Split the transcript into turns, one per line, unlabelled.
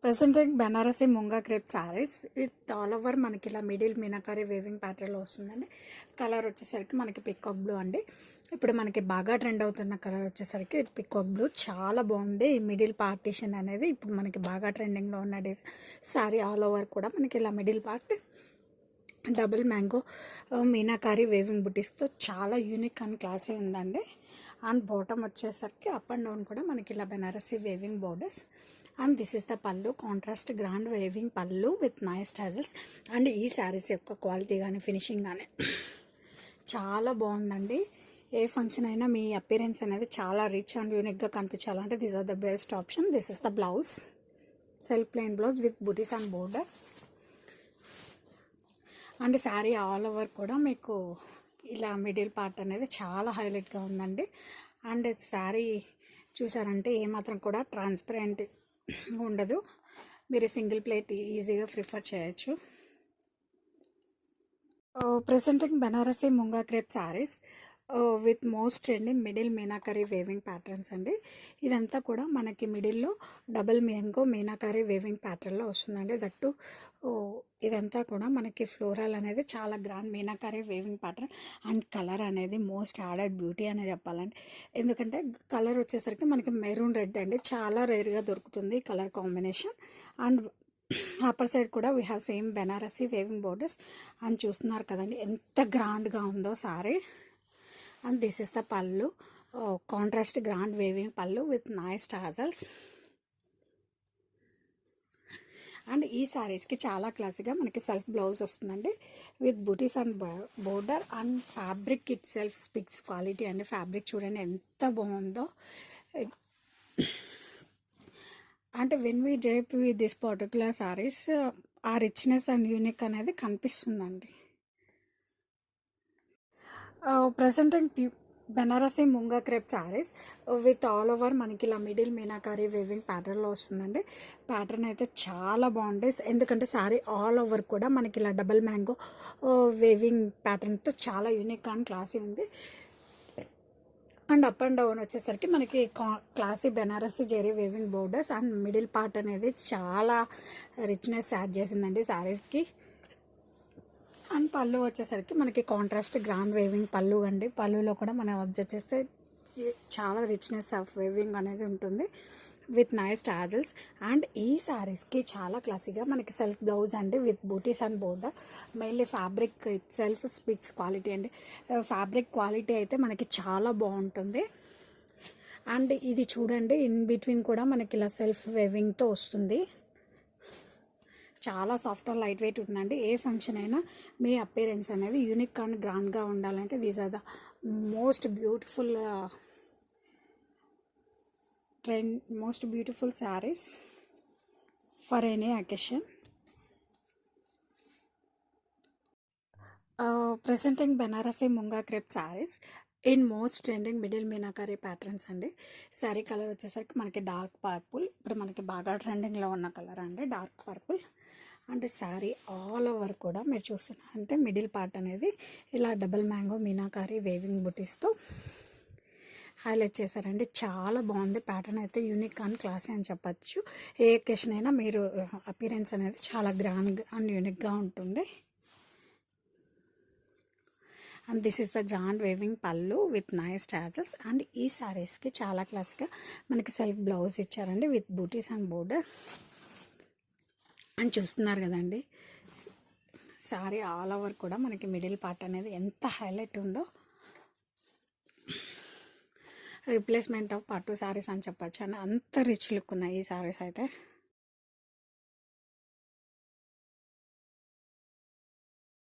Presenting Benarasi munga crepe saris with all over మనకి ఇలా middle meenakari weaving ప్యాటర్న్లో వస్తుందండి. కలర్ వచ్చేసరికి మనకి పికాక్ బ్లూ అండి. ఇప్పుడు మనకి బాగా ట్రెండ్ అవుతున్న కలర్ వచ్చేసరికి పికాక్ బ్లూ చాలా బాగుంది. ఈ మిడిల్ పార్టీషన్ అనేది ఇప్పుడు మనకి బాగా ట్రెండింగ్లో ఉన్న సారీ ఆల్ ఓవర్ కూడా మనకి ఇలా middle part double mango meenakari weaving బుటీస్తో చాలా యూనిక్ అండ్ క్లాసీ ఉందండి. అండ్ బాటమ్ వచ్చేసరికి అప్ అండ్ డౌన్ కూడా మనకి ఇలా Banarasi weaving borders. And this is the pallu, contrast grand weaving pallu with nice tassels. And ఈ శారీస్ యొక్క క్వాలిటీ కానీ ఫినిషింగ్ కానీ చాలా బాగుందండి. ఏ ఫంక్షన్ అయినా మీ అపిరెన్స్ అనేది చాలా రిచ్ అండ్ యూనిక్గా కనిపించాలంటే this are the best option. This is the blouse, self plain blouse with butis and border. And sari all over కూడా మీకు ఇలా మిడిల్ పార్ట్ అనేది చాలా హైలైట్గా ఉందండి. అండ్ శారీ చూసారంటే ఏమాత్రం కూడా ట్రాన్స్పరెంట్ ఉండదు. మీరు సింగిల్ ప్లేట్ ఈజీగా ప్రిఫర్ చేయొచ్చు. Presenting Benarasi munga crepe saris with most trending middle meenakari weaving patterns అండి. ఇదంతా కూడా మనకి మిడిల్లో డబుల్ మ్యాంగో మీనాకరీ వేవింగ్ ప్యాటర్న్లో వస్తుందండి. దట్టు ఇదంతా కూడా మనకి ఫ్లోరల్ అనేది చాలా grand meenakari weaving pattern. And colour అనేది మోస్ట్ యాడెడ్ బ్యూటీ అనే చెప్పాలండి. ఎందుకంటే కలర్ వచ్చేసరికి మనకి మెరూన్ రెడ్ అండి, చాలా రేర్గా దొరుకుతుంది colour combination. And upper side కూడా we have same Banarasi weaving borders. అని చూస్తున్నారు కదండి ఎంత గ్రాండ్గా ఉందో sari. And this is the pallu, contrast grand weaving pallu with nice tassels. And ఈ శారీస్కి చాలా క్లాసీగా మనకి సెల్ఫ్ బ్లౌజ్ వస్తుందండి with butis and border. And fabric itself speaks quality అండి. ఫ్యాబ్రిక్ చూడండి ఎంత బాగుందో. అంటే when we drape with this particular saris ఆ రిచ్నెస్ అండ్ యూనిక్ అనేది కనిపిస్తుందండి. Presenting Benarasi munga crepe saris with all over మనకి ఇలా మిడిల్ మీనాకారి వేవింగ్ ప్యాటర్న్లో వస్తుందండి. ప్యాటర్న్ అయితే చాలా బాగుంది. ఎందుకంటే శారీ ఆల్ ఓవర్ కూడా మనకి ఇలా డబుల్ మ్యాంగో వేవింగ్ ప్యాటర్న్తో చాలా యూనిక్ అండ్ క్లాసీ ఉంది. అండ్ అప్ అండ్ డౌన్ వచ్చేసరికి మనకి classy Benarasi zari weaving borders. And middle part అనేది చాలా రిచ్నెస్ యాడ్ చేసిందండి శారీస్కి. అండ్ పళ్ళు వచ్చేసరికి మనకి కాంట్రాస్ట్ గ్రాండ్ వేవింగ్ పళ్ళు అండి. పళ్ళులో కూడా మనం అబ్జర్వ్ చేస్తే చాలా రిచ్నెస్ ఆఫ్ వేవింగ్ అనేది ఉంటుంది విత్ నైస్ టాజల్స్. అండ్ ఈ శారీస్కి చాలా క్లాసీగా మనకి సెల్ఫ్ బ్లౌజ్ అండి with butis and border. Mainly fabric itself speaks quality అండి. ఫ్యాబ్రిక్ క్వాలిటీ అయితే మనకి చాలా బాగుంటుంది. అండ్ ఇది చూడండి ఇన్ బిట్వీన్ కూడా మనకి ఇలా సెల్ఫ్ వేవింగ్తో వస్తుంది. చాలా సాఫ్ట్ అండ్ లైట్ వెయిట్ ఉందండి. ఏ ఫంక్షన్ అయినా మీ అపిరెన్స్ అనేది యూనిక్ అండ్ గ్రాండ్గా ఉండాలంటే these are the most beautiful saris for any occasion. Presenting Benarasi munga crepe saris in most trending middle meenakari patterns అండి. శారీ కలర్ వచ్చేసరికి మనకి డార్క్ పర్పుల్, ఇప్పుడు మనకి బాగా ట్రెండింగ్లో ఉన్న కలర్ అండి డార్క్ పర్పుల్. అంటే శారీ ఆల్ ఓవర్ కూడా మీరు చూస్తున్నారంటే మిడిల్ పార్ట్ అనేది ఇలా డబుల్ మ్యాంగో మీనాకారి వేవింగ్ బుటీస్తో హైలైట్ చేశారండి. చాలా బాగుంది. ప్యాటర్న్ అయితే యూనిక్ అండ్ క్లాసీ అని చెప్పచ్చు. ఏ ఒకేషన్ అయినా మీరు అపిరెన్స్ అనేది చాలా గ్రాండ్ అండ్ యూనిక్గా ఉంటుంది. And this is the grand weaving pallu with nice tassels. And ఈ శారీస్కి చాలా క్లాస్గా మనకి సెల్ఫ్ బ్లౌజ్ ఇచ్చారండి విత్ బూటీస్ అండ్ బోర్డర్. అని చూస్తున్నారు కదండి శారీ ఆల్ ఓవర్ కూడా మనకి మిడిల్ పార్ట్ అనేది ఎంత హైలైట్ ఉందో. రిప్లేస్మెంట్ ఆఫ్ పట్టు శారీస్ అని చెప్పచ్చు అండి. అంత రిచ్ లుక్ ఉన్నాయి ఈ శారీస్ అయితే.